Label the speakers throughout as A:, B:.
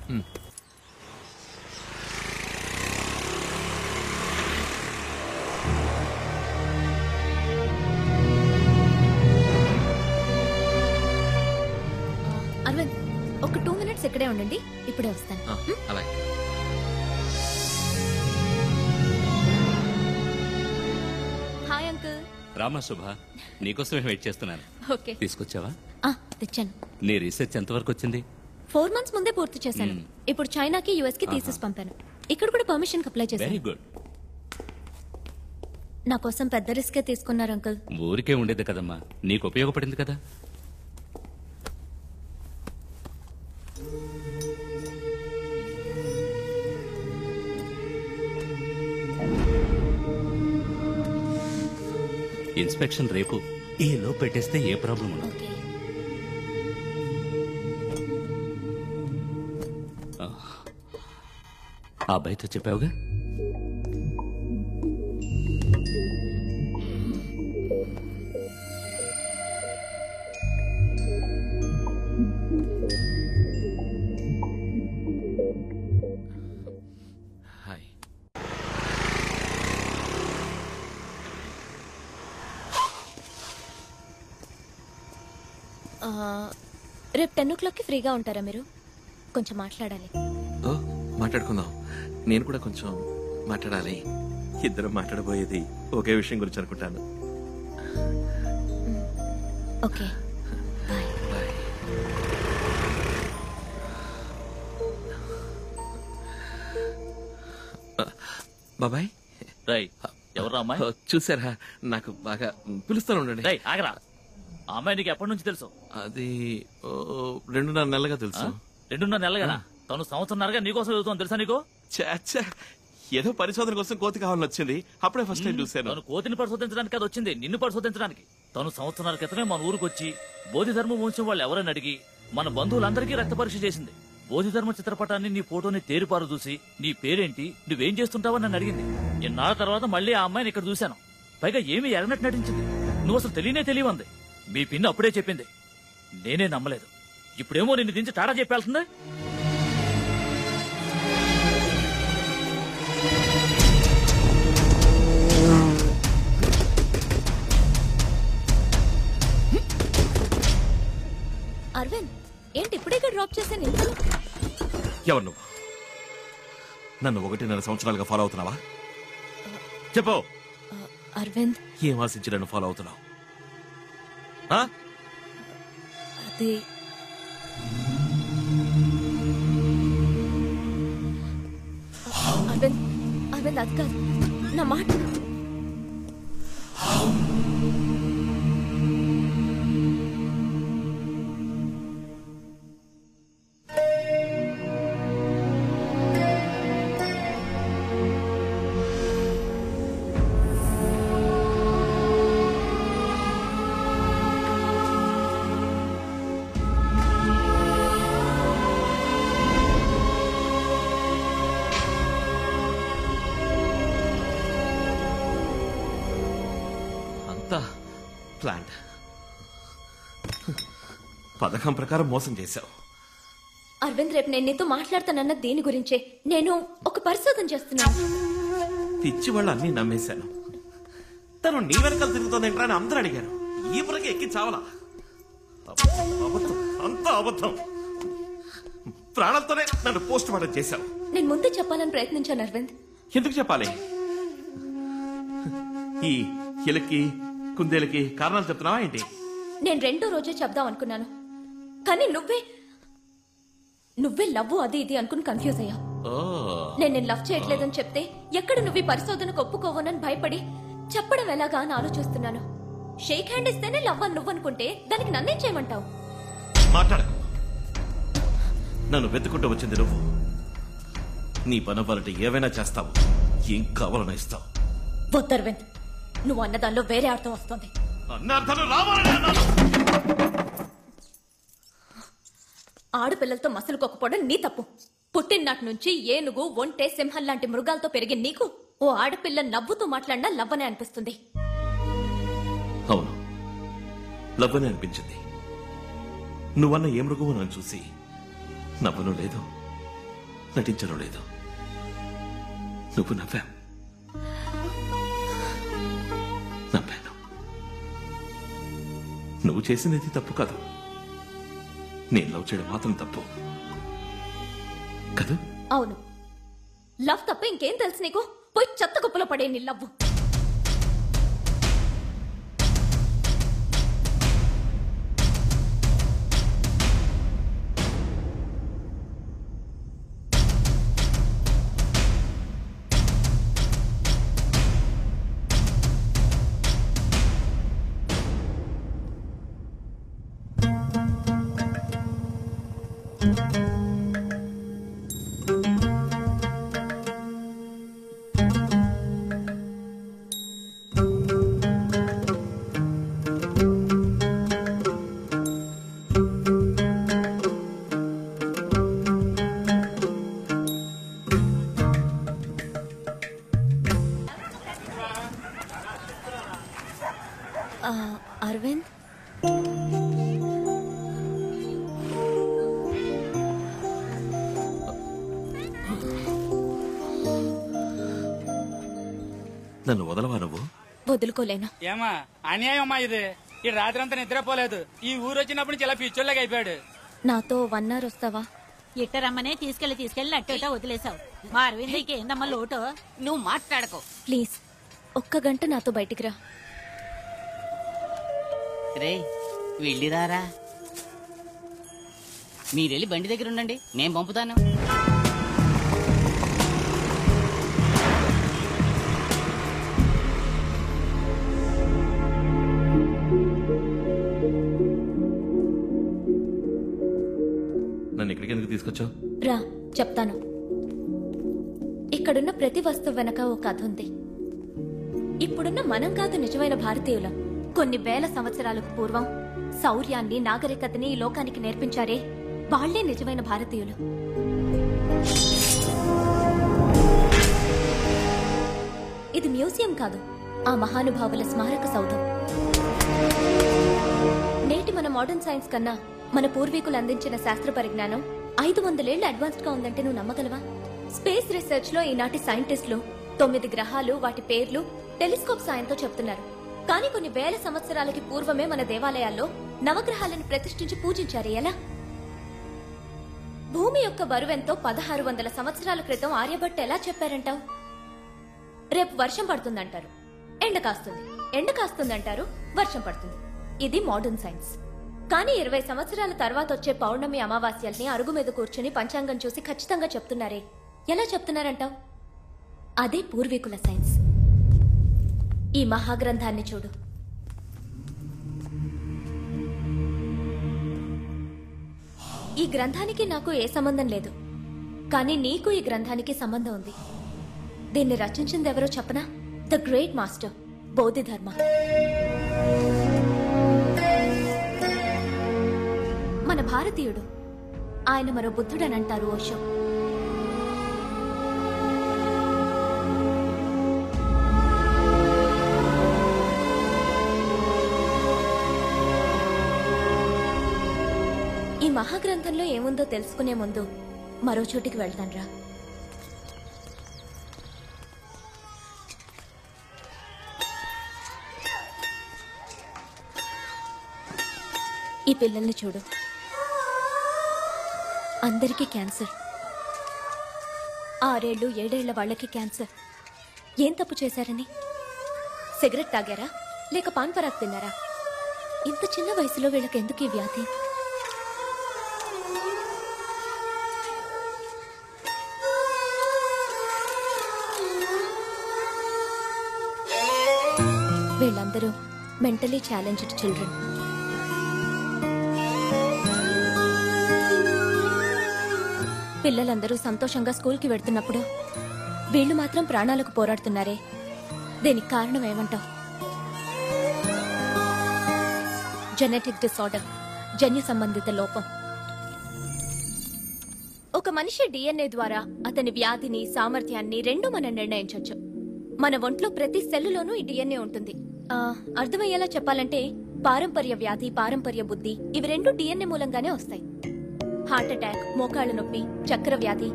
A: అరవింద్, ఒక 2 minutes ఇక్కడే ఉండండి, ఇప్పుడే వస్తాను.
B: అలాగే.
A: Hi uncle.
C: రామా శుభ, నీకోసమే వెయిట్ చేస్తున్నాను.
A: ఓకే,
C: తీసుకొచ్చావా?
A: తెచ్చాను.
C: నీ రీసెర్చ్ ఎంతవరకు వచ్చింది?
A: 4 months ముందే పూర్తి చేశాను. ఇప్పుడు చైనాకి, యుఎస్ కి తీసేసి పంపాను. ఇక్కడ కూడా పర్మిషన్ అప్లై చేశాను.
C: Very good.
A: నా కోసం పెద్ద రిస్కే తీసుకున్నారు అంకుల్.
C: ఊరికే ఉండేది కదమ్మా, నీకు ఉపయోగపడింది కదా. ఇన్స్పెక్షన్ రేపు, ఈ లో పెట్టేస్తే ఏ ప్రాబ్లం ఉండదు.
A: ఓకే.
C: ఆ అబ్బాయితో చెప్పావుగా?
B: హాయ్.
A: రేపు 10 o'clockకి ఫ్రీగా ఉంటారా మీరు? కొంచెం మాట్లాడాలి.
B: ఓ, మాట్లాడుకుందాం. నేను కూడా కొంచెం మాట్లాడాలి. ఇద్దరం మాట్లాడబోయేది ఒకే విషయం గురించి అనుకుంటాను.
A: Okay, bye.
B: బాయ్. బాబాయ్.
D: రై, ఎవరు అమ్మాయి?
B: చూసారా, నాకు బాగా పిలుస్తాను ఉండండి.
D: రై, ఆగరా. ఆ అమ్మాయి నీకు ఎప్పటి నుంచి తెలుసు?
B: అది 2.5 నెలలుగా తెలుసు.
D: 2.5 నెలలుగా? తను సంవత్సరంన్నరగా నీకోసం చదువుతాను తెలుసా నీకు?
B: చాచా, ఏదో పరిశోధన కోసం కోతి కావాలని వచ్చింది, అప్పుడే ఫస్ట్ టైం చూశాను.
D: తను కోతిని పరిశోధించడానికి అది వచ్చింది, నిన్ను పరిశోధించడానికి. తను సంవత్సరాల క్రితమే మన ఊరికి వచ్చి బోధిధర్మ వంశం వాళ్ళు ఎవరని అడిగి మన బంధువులందరికీ రక్త పరీక్ష చేసింది. బోధిధర్మ చిత్రపటాన్ని, నీ ఫోటోని తేరిపారు చూసి నీ పేరేంటి, నువ్వేం చేస్తుంటావని నన్ను అడిగింది. ఇన్నాళ్ళ తర్వాత మళ్ళీ ఆ అమ్మాయిని ఇక్కడ చూశాను. పైగా ఏమీ ఎరగనట్టు నటించింది. నువ్వు అసలు తెలియవంది. మీ పిన్ని అప్పుడే చెప్పింది, నేనే నమ్మలేదు. ఇప్పుడేమో నిన్ను దించి టాటా చెప్పాల్సిందే.
A: అరవింద్, ఏంటి ఇప్పుడే డ్రాప్ చేశాను?
B: ఎవరు నువ్వు? నన్ను 1.5 సంవత్సరాలుగా ఫాలో అవుతున్నావా? చెప్పు.
A: అరవింద్,
B: ఏం ఆశించి నన్ను ఫాలో అవుతున్నావు?
A: అది అరవింద్, అరవింద్ అది కాదు, నా మాట.
B: ప్లాంట్ పథకం ప్రకారం మోసం చేశావు.
A: అరవింద్, రేపు నేను నీతో మాట్లాడతానన్న దేని గురించే. నేను ఒక పరిశోధన చేస్తున్నాను.
B: పిచ్చి వాళ్ళు అన్ని నమ్మేశాను. తను నీ వెనకాల తిరుగుతోందేంట్రా అని అందరూ అడిగారు. ఈ పురకి ఎక్కి చావలా. అబద్ధం, అంతా అబద్ధం. ప్రాణాలతోనే నన్ను పోస్ట్ మార్టం చేశావు.
A: నేను ముందే చెప్పాలని ప్రయత్నించాను అరవింద్.
B: ఎందుకు చెప్పాలి? ఈ ఎలకి కుందేలకి కారణాలు చెప్తున్నావా ఏంటి?
A: నేను 2వ రోజే చెప్దాం అనుకున్నాను, కానీ నువ్వే లవ్ అది ఇది అనుకుని కన్ఫ్యూజ్ అయ్యా. నేను లవ్ చేయట్లేదని చెప్తే ఎక్కడ నువ్వు ఈ పరిశోధనకు ఒప్పుకోవనని భయపడి చెప్పడం ఎలాగా అని ఆలోచిస్తున్నాను. షేక్ హ్యాండ్ ఇస్తేనే లవ్ అని నువ్వు అనుకుంటే దానికి నన్నేం చేయమంటావు?
B: మాట్లాడకు. నన్ను వెతుకుంటూ వచ్చింది నువ్వు. నీ పనవ్వాలంటే ఏవైనా చేస్తావు, ఏం కావాలన్నా ఇస్తావు.
A: వద్దు అరవింద్, నువ్వు అన్నదానిలో వేరే అర్థం వస్తుంది. ఆడపిల్లలతో మసలుకోకపోవడం నీ తప్పు. పుట్టిననాటి నుంచి ఏనుగు, ఒంటె, సింహం లాంటి మృగాలతో పెరిగిన నీకు ఓ ఆడపిల్ల నవ్వుతూ మాట్లాడినా లవ్వనే అనిపిస్తుంది.
B: అవును, లవ్వనే అనిపించింది. నువ్వన్న ఏ మృగము నన్ను చూసి నవ్వను లేదు, నటించడం లేదు. నువ్వు నవ్వావు, నవ్వాను. నువ్వు చేసినది తప్పు కాదు, నేను లవ్ చేయడం మాత్రం తప్పు కాదు.
A: అవును, లవ్ తప్ప ఇంకేం తెలుసు నీకు? పోయి చెత్త కుప్పలో పడే నీ లవ్వు. అరవింద్,
B: నన్ను వదలవా నువ్వు?
A: వదులుకోలేను.
E: ఏమా అన్యాయం అమ్మా ఇది. ఈ రాత్రి అంతా నిద్రపోలేదు. ఈ ఊరు వచ్చినప్పుడు నుంచి ఇలా పిచ్చోళ్ళగా అయిపోయాడు.
A: నాతో 1 hour వస్తావా?
F: ఇట్ట రమ్మనే తీసుకెళ్లి అట్టేట వదిలేసావు. మా అరవిందకి ఏందమ్మా లోటు?
G: నువ్వు మాట్లాడకు.
A: ప్లీజ్ 1 గంట నాతో బయటికి రా.
G: రే వెళ్ళిరారా. మీరెళ్ళి బండి దగ్గర ఉండండి, నేను పంపుతాను.
B: నన్ను ఇక్కడికి ఎందుకు తీసుకొచ్చావు?
A: రా చెప్తాను. ఇక్కడున్న ప్రతి వస్తువు వెనక ఒక కథ ఉంది. ఇప్పుడున్న మనం కాదు నిజమైన భారతీయులం. కొన్ని వేల సంవత్సరాలకు పూర్వం శౌర్యాన్ని, నాగరికతని ఈ లోకానికి నేర్పించారే, వాళ్లే నిజమైన భారతీయులు. ఇది మ్యూజియం కాదు, ఆ మహానుభావుల స్మారక సౌధం. నేటి మన మోడర్న్ సైన్స్ కన్నా మన పూర్వీకులు అందించిన శాస్త్ర పరిజ్ఞానం 500 ఏళ్లు అడ్వాన్స్డ్ గా ఉందంటే నువ్వు నమ్మగలవా? స్పేస్ రీసెర్చ్ లో ఈనాటి సైంటిస్టులు 9 గ్రహాలు, వాటి పేర్లు టెలిస్కోప్ సాయంతో చెప్తున్నారు. కానీ కొన్ని వేల సంవత్సరాలకి పూర్వమే మన దేవాలయాల్లో నవగ్రహాలను ప్రతిష్ఠించి పూజించారు. ఎలా? భూమి యొక్క బరువెంతో 1600 సంవత్సరాల క్రితం ఆర్యభట్ట ఎలా చెప్పారంటావు? రేపు వర్షం పడుతుందంటారు, ఎండ కాస్తుంది. ఎండ కాస్తుందంటారు, వర్షం పడుతుంది. ఇది మోడర్న్ సైన్స్. కానీ 20 సంవత్సరాల తర్వాత వచ్చే పౌర్ణమి, అమావాస్యల్ని అరుగు మీద కూర్చుని పంచాంగం చూసి ఖచ్చితంగా చెప్తున్నారే, ఎలా చెప్తున్నారంటావు? అదే పూర్వీకుల సైన్స్. ఈ మహాగ్రంథాన్ని చూడు. ఈ గ్రంథానికి నాకు ఏ సంబంధం లేదు, కానీ నీకు ఈ గ్రంథానికి సంబంధం ఉంది. దీన్ని రచించింది ఎవరో చెప్పనా? The great master Bodhidharma. మన భారతీయుడు. ఆయన మరో బుద్ధుడని అంటారు ఓషో. ఈ మహాగ్రంథంలో ఏముందో తెలుసుకునే ముందు మరో చోటికి వెళ్తాన్రా. ఈ పిల్లల్ని చూడు, అందరికీ క్యాన్సర్. 6 ఏళ్ళు 7 ఏళ్ల వాళ్ళకి క్యాన్సర్. ఏం తప్పు చేశారని? సిగరెట్ తాగారా, లేక పాన్ పరాగ్ తిన్నారా? ఇంత చిన్న వయసులో వీళ్ళకి ఎందుకు ఈ వ్యాధి? వీళ్ళందరూ మెంటలీ ఛాలెంజ్డ్ చిల్డ్రన్. పిల్లలందరూ సంతోషంగా స్కూల్కి వెళ్తున్నప్పుడు వీళ్ళు మాత్రం ప్రాణాలకు పోరాడుతున్నారే, దీనికి కారణం ఏమంటావు? జెనెటిక్ డిసార్డర్, జన్యు సంబంధిత లోపం. ఒక మనిషి డిఎన్ఏ ద్వారా అతని వ్యాధిని, సామర్థ్యాన్ని రెండూ మనం నిర్ణయించవచ్చు. మన ఒంట్లో ప్రతి సెల్లులోనూ ఈ డిఎన్ఏ ఉంటుంది. అర్థమయ్యేలా చెప్పాలంటే పారంపర్య వ్యాధి, పారంపర్య బుద్ధి ఇవి రెండు డిఎన్ఏ మూలంగానే వస్తాయి. హార్ట్ అటాక్, మోకాళ్ళ నొప్పి, చక్కెర వ్యాధి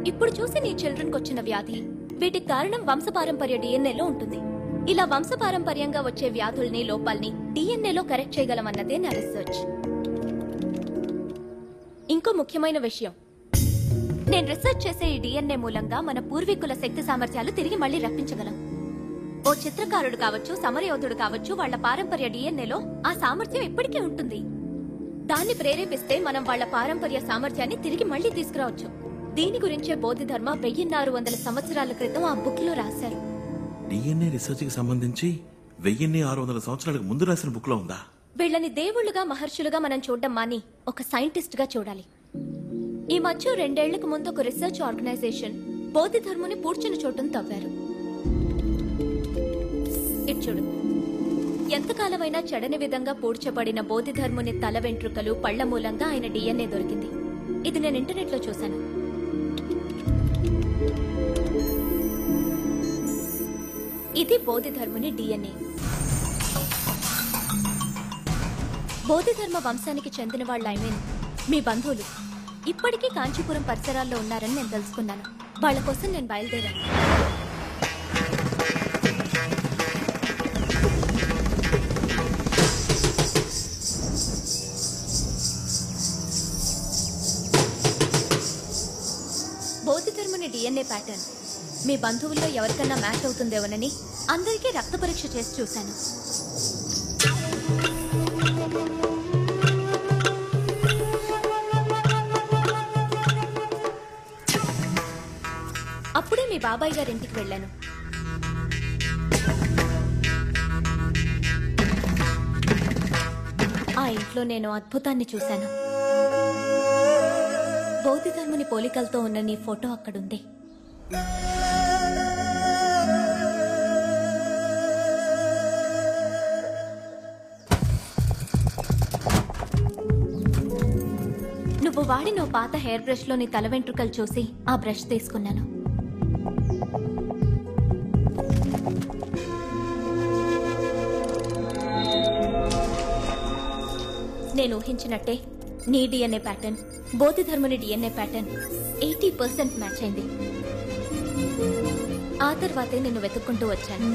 A: ఇప్పుడు చూసి నీ చిల్డ్రన్ వచ్చిన వ్యాధి, వీటికి కారణం వంశపారంపర్య డిఎన్ఏలో ఉంటుంది. ఇలా వంశపారంపర్యంగా వచ్చే వ్యాధుల్ని, లోపాల్ని డిఎన్ఏలో కరెక్ట్ చేయగలమన్నదే నా రీసెర్చ్. ఇంకో ముఖ్యమైన విషయం, నేను రీసెర్చ్ చేసే ఈ డిఎన్ఏ మూలంగా మన పూర్వీకుల శక్తి సామర్థ్యాలు తిరిగి మళ్ళీ రప్పించగలం. ఓ చిత్రకారుడు కావచ్చు, సమరయోధుడు కావచ్చు, వాళ్ల పారంపర్య డిఎన్ఏలో ఆ సామర్థ్యం ఎప్పటికీ ఉంటుంది. దాన్ని ప్రేరేపిస్తే మనం వాళ్ల పారంపర్య సామర్థ్యాన్ని తిరిగి మళ్ళీ తీసుకురావచ్చు. దీని గురించే బోధిధర్మ 1600 సంవత్సరాల క్రితం ఆ బుక్ లో రాశారు.
B: డిఎన్ఏ రీసెర్చ్ కి సంబంధించి 1600 సంవత్సరాలకు ముందు రాసిన బుక్ లో ఉందా?
A: వీళ్ళని దేవుళ్లుగా, మహర్షులుగా మనం చూడడం మాని ఒక సైంటిస్ట్ గా చూడాలి. ఈ మధ్య 2 ఏళ్లకు ముందు ఒక రీసెర్చ్ ఆర్గనైజేషన్ బోధిధర్ముని పూడ్చిన చోటును తవ్వారు. ఇటు చూడు, ఎంతకాలమైనా చెడని విధంగా పూడ్చబడిన బోధిధర్ముని తల వెంట్రుకలు, పళ్ల మూలంగా ఆయన డిఎన్ఏ దొరికింది. ఇది నేను ఇంటర్నెట్ లో చూశాను. ఇది బోధిధర్ముని డిఎన్ఏ. బోధిధర్మ వంశానికి చెందిన వాళ్ళ మీ బంధువులు ఇప్పటికీ కాంచీపురం పరిసరాల్లో ఉన్నారని నేను తెలుసుకున్నాను. వాళ్ళ కోసం నేను బయలుదేరాను. బోధిధర్ముని డిఎన్ఏ ప్యాటర్న్ మీ బంధువుల్లో ఎవరికన్నా మ్యాచ్ అవుతుందేమోనని అందరికీ రక్త పరీక్ష చేసి చూశాను. అప్పుడే మీ బాబాయ్ గారింటికి వెళ్ళాను. ఆ ఇంట్లో నేను అద్భుతాన్ని చూశాను. బోధిధర్ముని పోలికలతో ఉన్న నీ ఫోటో అక్కడుంది. నువ్వు వాడిన పాత హెయిర్ బ్రష్ లో నీ తల వెంట్రుకలు చూసి ఆ బ్రష్ తీసుకున్నాను. నేను ఊహించినట్టే నీ డిఎన్ఏ ప్యాటర్న్, బోధిధర్ముని డిఎన్ఏ ప్యాటర్న్ 80% మ్యాచ్ అయింది. ఆ తర్వాతే నిన్ను వెతుక్కుంటూ వచ్చాను.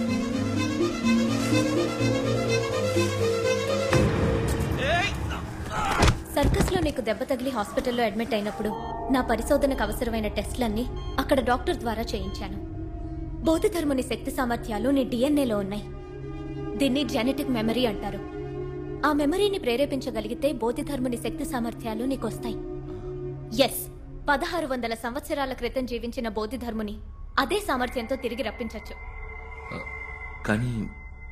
A: సర్కస్ లో నీకు దెబ్బ తగిలి హాస్పిటల్లో అడ్మిట్ అయినప్పుడు నా పరిశోధనకు అవసరమైన టెస్టులన్నీ అక్కడ డాక్టర్ ద్వారా చేయించాను. బోధిధర్ముని శక్తి సామర్థ్యాలు నీ డిఎన్ఏలో ఉన్నాయి. దీన్ని జెనెటిక్ మెమరీ అంటారు. ఆ మెమరీని ప్రేరేపించగలిగితే బోధిధర్ముని శక్తి సామర్థ్యాలు నీకొస్తాయి. ఎస్, 1600 సంవత్సరాల క్రితం జీవించిన బోధిధర్ముని అదే సామర్థ్యంతో తిరిగి రప్పించొచ్చు.
B: కానీ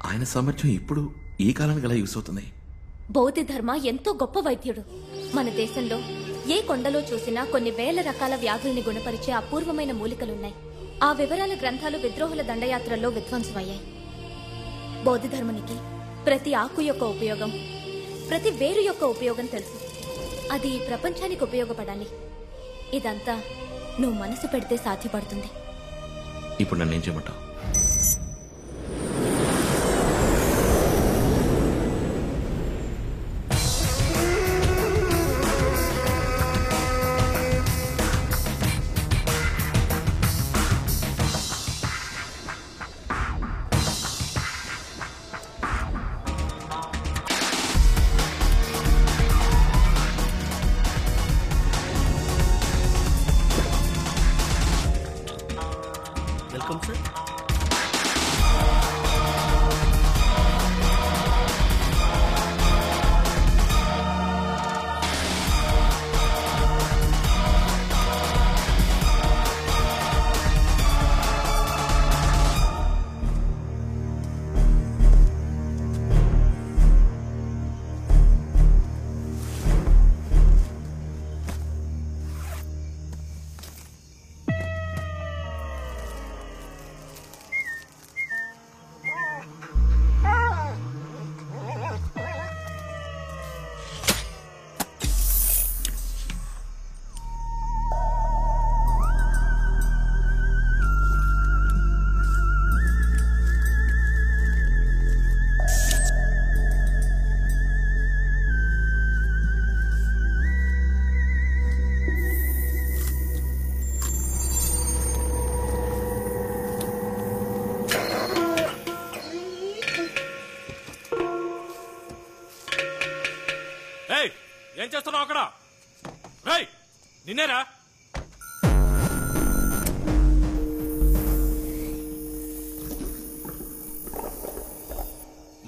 B: ఆయన సామర్థ్యం ఇప్పుడు ఈ కాలానికి ఎలా యూస్ అవుతుంది?
A: బోధిధర్మ ఎంతో గొప్ప వైద్యుడు. మన దేశంలో ఏ కొండలో చూసినా కొన్ని వేల రకాల వ్యాధుల్ని గుణపరిచే అపూర్వమైన మూలికలున్నాయి. ఆ వివరాల గ్రంథాలు విద్రోహుల దండయాత్రల్లో విధ్వంసమయ్యాయి. బోధిధర్మునికి ప్రతి ఆకు యొక్క ఉపయోగం, ప్రతి వేరు యొక్క ఉపయోగం తెలుసు. అది ప్రపంచానికి ఉపయోగపడాలి. ఇదంతా నువ్వు మనసు పెడితే సాధ్యపడుతుంది.
B: ఇప్పుడు నన్నేం చేయమంటావు?
C: Welcome sir.
B: నిన్నేరా?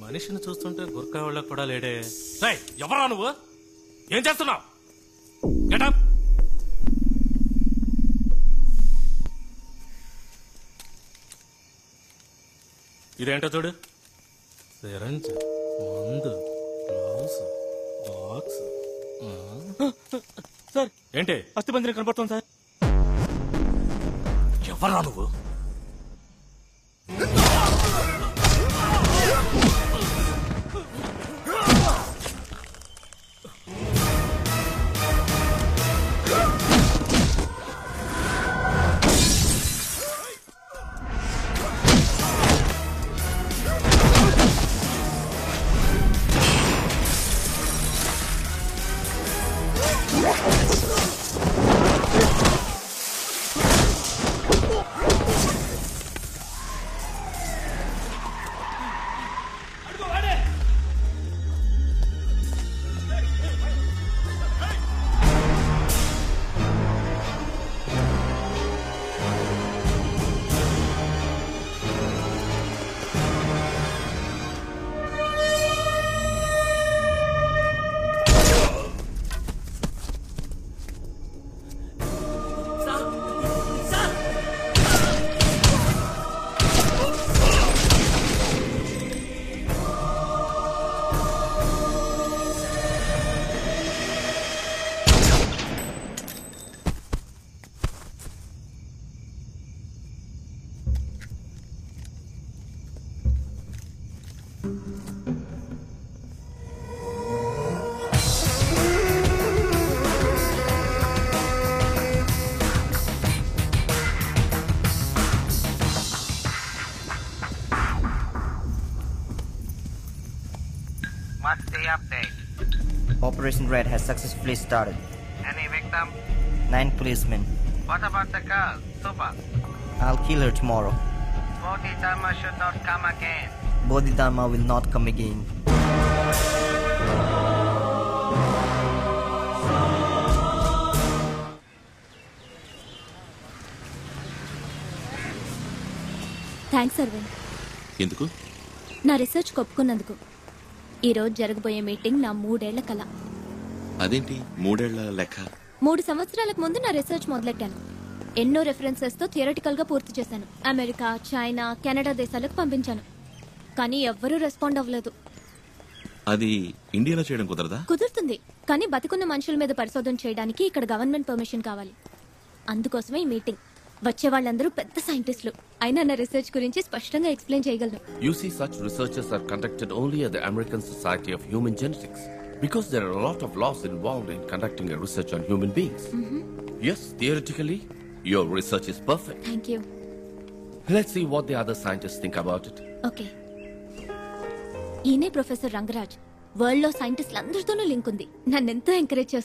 H: మనిషిని చూస్తుంటే గుర్కా వాళ్ళకు కూడా లేడే.
B: రేయ్, ఎవరా నువ్వు? ఏం చేస్తున్నావు? గెటప్.
H: ఇదేంటో చూడు. సిరంజ్, మందు, గ్లౌస్, బాక్స్.
E: సార్
H: ఏంటి?
E: అస్థిపంజరం కనపడుతుంది సార్.
B: ఎవరా నువ్వు?
I: What's the update?
J: Operation Red has successfully started.
I: Any victim?
J: 9 policemen.
I: What about the girl, Suba?
J: I'll kill her tomorrow.
I: Bodhidharma should not come again.
J: Bodhidharma will not come again.
A: Thanks Arvind.
C: ఎందుకు?
A: నా research ఒప్పుకున్నందుకు. ఈ రోజు జరగబోయే meeting నా 3 ఏళ్ల కల.
C: అదేంటి 3 ఏళ్ల లెక్క?
A: 3 సంవత్సరాలకు ముందు నా రీసెర్చ్ మొదలెట్టాను. ఎన్నో రెఫరెన్సెస్ తో థియరిటికల్ గా పూర్తి చేశాను. అమెరికా, చైనా, కెనడా దేశాలకు పంపించాను. కానీ ఎవ్వరూ రెస్పాండ్ అవ్వలేదు.
C: అది ఇండియాలో చేయడం కుదరదా?
A: కుదురుతుంది, కానీ బతికున్న మనుషుల మీద పరిశోధన చేయడానికి ఇక్కడ గవర్నమెంట్ పర్మిషన్ కావాలి. అందుకోసమే ఈ మీటింగ్. వచ్చే వాళ్ళందరూ పెద్ద సైంటిస్టులు. అయినా నా రీసెర్చ్ గురించి స్పష్టంగా ఎక్స్ప్లెయిన్ చేయగలను.
K: You see, such researches are conducted only at the American Society of Human Genetics because there are a lot of laws involved in conducting a research on human beings. Yes, theoretically, your research is perfect.
A: Thank you.
K: Let's see what the other scientists think about it.
A: Okay. ఈయనే professor Rangaraj. World లో సైంటిస్టులు అందరితోనూ link ఉంది. నన్నెంతో encourage